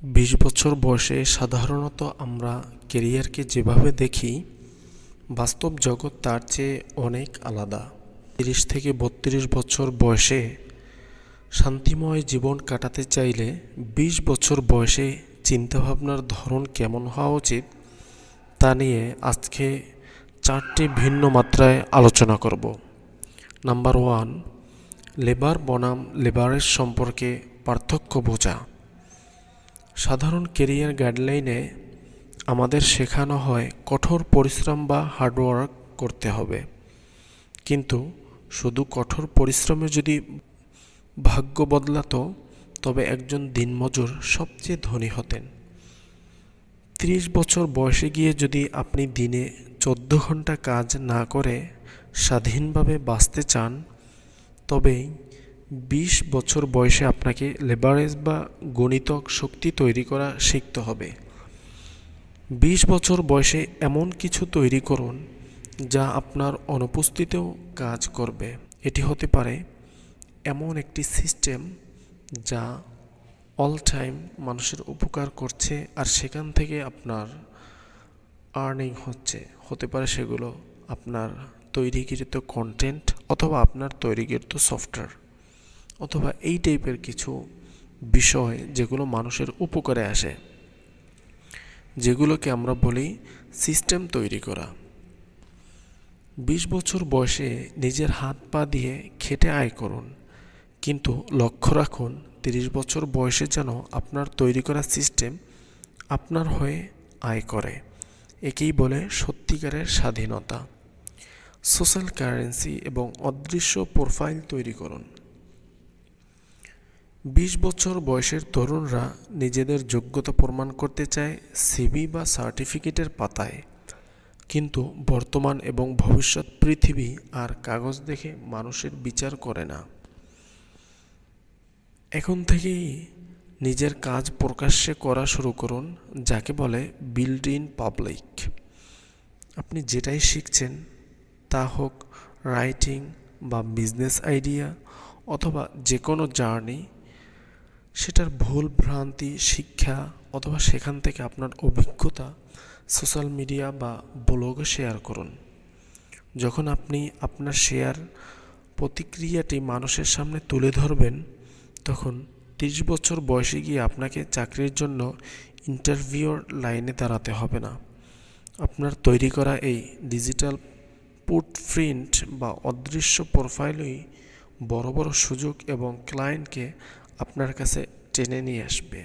২০ বছর বয়সে সাধারণত আমরা কেরিয়ারকে যেভাবে দেখি, বাস্তব জগৎ তার চেয়ে অনেক আলাদা। ৩০ থেকে ৩২ বছর বয়সে শান্তিময় জীবন কাটাতে চাইলে ২০ বছর বয়সে চিন্তাভাবনার ধরন কেমন হওয়া উচিত তা নিয়ে আজকে ৪টি ভিন্ন মাত্রায় আলোচনা করব। নাম্বার ১, লেবার বনাম লেবারেজ সম্পর্কে পার্থক্য বোঝা। সাধারণ কেরিয়ার গাইডলাইনে আমাদের শেখানো হয় কঠোর পরিশ্রম বা হার্ডওয়ার্ক করতে হবে, কিন্তু শুধু কঠোর পরিশ্রমে যদি ভাগ্য বদলাতো তবে একজন দিনমজুর সবচেয়ে ধনী হতেন। ৩০ বছর বয়সে গিয়ে যদি আপনি দিনে ১৪ ঘন্টা কাজ না করে স্বাধীনভাবে বাঁচতে চান, তবে ২০ বছর বয়সে আপনাকে লেভারেজ বা গণিতক শক্তি তৈরি করা শিখতে হবে। ২০ বছর বয়সে এমন কিছু তৈরি করুন যা আপনার অনুপস্থিতিতেও কাজ করবে। এটি হতে পারে এমন একটি সিস্টেম যা অল টাইম মানুষের উপকার করছে আর সেখান থেকে আপনার আর্নিং হতে পারে সেগুলো আপনার তৈরিকৃত কন্টেন্ট অথবা আপনার তৈরিকৃত সফটওয়্যার, অথবা এই টাইপের কিছু বিষয় যেগুলো মানুষের উপকারে আসে, যেগুলোকে আমরা বলি সিস্টেম তৈরি করা। ২০ বছর বয়সে নিজের হাত পা দিয়ে খেটে আয় করুন, কিন্তু লক্ষ্য রাখুন ৩০ বছর বয়সে যেন আপনার তৈরি করা সিস্টেম আপনার হয়ে আয় করে। একেই বলে সত্যিকারের স্বাধীনতা। সোশ্যাল কারেন্সি এবং অদৃশ্য প্রোফাইল তৈরি করুন। ২০ বছর বয়সের তরুণরা নিজেদের যোগ্যতা প্রমাণ করতে চায় সিভি বা সার্টিফিকেটের পাতায়, কিন্তু বর্তমান এবং ভবিষ্যৎ পৃথিবী আর কাগজ দেখে মানুষের বিচার করে না। এখন থেকেই নিজের কাজ প্রকাশ্যে করা শুরু করুন, যাকে বলে বিল্ড ইন পাবলিক। আপনি যেটাই শিখছেন, তা হোক রাইটিং বা বিজনেস আইডিয়া অথবা যে কোনো জার্নি, সেটার ভুল ভ্রান্তি শিক্ষা অথবা সেখান থেকে আপনার অভিজ্ঞতা সোশ্যাল মিডিয়া বা ব্লগে শেয়ার করুন। যখন আপনি আপনার শেয়ার প্রতিক্রিয়াটি মানুষের সামনে তুলে ধরবেন, তখন ৩০ বছর বয়সে গিয়ে আপনাকে চাকরির জন্য ইন্টারভিউর লাইনে দাঁড়াতে হবে না। আপনার তৈরি করা এই ডিজিটাল ফুটপ্রিন্ট বা অদৃশ্য প্রোফাইলই বড় বড় সুযোগ এবং ক্লায়েন্টকে আপনার কাছে টেনে নিয়ে আসবে।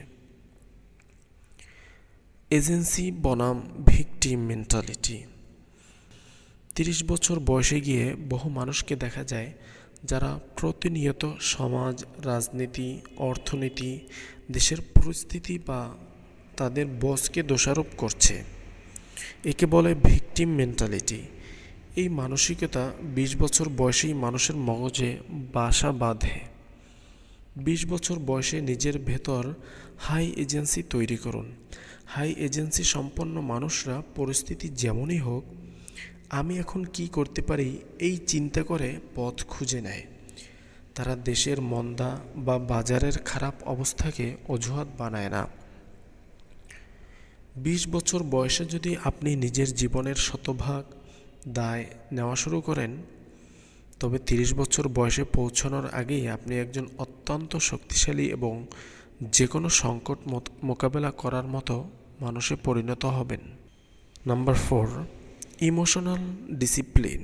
এজেন্সি বনাম ভিকটিম মেন্টালিটি। ৩০ বছর বয়সে গিয়ে বহু মানুষকে দেখা যায় যারা প্রতিনিয়ত সমাজ, রাজনীতি, অর্থনীতি, দেশের পরিস্থিতি বা তাদের বসকে দোষারোপ করছে। একে বলে ভিকটিম মেন্টালিটি। এই মানসিকতা ২০ বছর বয়সেই মানুষের মগজে বাসা বাঁধে। ২০ বছর বয়সে নিজের ভেতর হাই এজেন্সি তৈরি করুন। হাই এজেন্সি সম্পন্ন মানুষরা পরিস্থিতি যেমনই হোক, আমি এখন কি করতে পারি এই চিন্তা করে পথ খুঁজে নেয়। তারা দেশের মন্দা বা বাজারের খারাপ অবস্থাকে অজুহাত বানায় না। ২০ বছর বয়সে যদি আপনি নিজের জীবনের শতভাগ দায় নেওয়া শুরু করেন, তবে ৩০ বছর বয়সে পৌঁছানোর আগেই আপনি একজন অত্যন্ত শক্তিশালী এবং যে কোনো সংকট মোকাবেলা করার মতো মানুষে পরিণত হবেন। নাম্বার ৪, ইমোশনাল ডিসিপ্লিন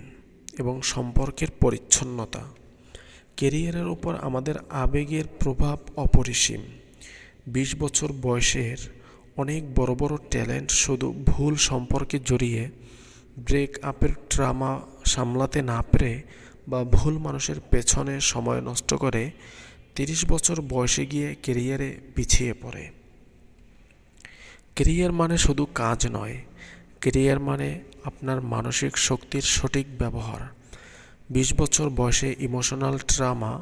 এবং সম্পর্কের পরিচ্ছন্নতা। কেরিয়ারের উপর আমাদের আবেগের প্রভাব অপরিসীম। ২০ বছর বয়সের অনেক বড় বড় ট্যালেন্ট শুধু ভুল সম্পর্কে জড়িয়ে, ব্রেক আপের ট্রামা সামলাতে না পেরে বা ভুল মানুষের পেছনে সময় নষ্ট করে ৩০ বছর বয়সে গিয়ে কেরিয়ারে পিছিয়ে পড়ে। কেরিয়ার মানে শুধু কাজ নয়, কেরিয়ার মানে আপনার মানসিক শক্তির সঠিক ব্যবহার। ২০ বছর বয়সে ইমোশনাল ট্রামা,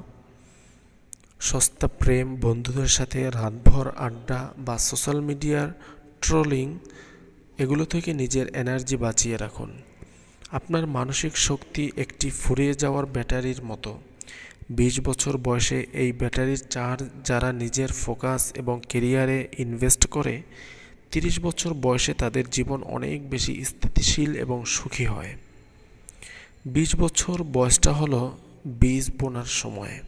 সস্তা প্রেম, বন্ধুদের সাথে রাতভর আড্ডা বা সোশ্যাল মিডিয়ার ট্রোলিং, এগুলো থেকে নিজের এনার্জি বাঁচিয়ে রাখুন। আপনার মানসিক শক্তি একটি ফুরিয়ে যাওয়ার ব্যাটারির মতো। 20 বছর বয়সে এই ব্যাটারির চার্জ যারা নিজের ফোকাস এবং কেরিয়ারে ইনভেস্ট করে, 30 বছর বয়সে তাদের জীবন অনেক বেশি স্থিতিশীল এবং সুখী হয়। 20 বছর বয়সটা হলো বীজ বোনার সময়।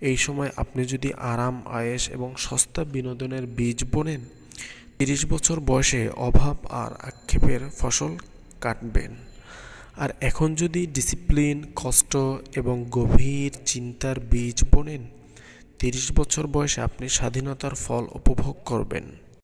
এই সময় আপনি যদি আরাম, আয়েশ এবং সস্তা বিনোদনের বীজ বোনেন, 30 বছর বয়সে অভাব আর আক্ষেপের ফসল কাটবেন। আর এখন যদি ডিসিপ্লিন, কষ্ট এবং গভীর চিন্তার বীজ বোনেন, 30 বছর বয়সে আপনি স্বাধীনতার ফল উপভোগ করবেন।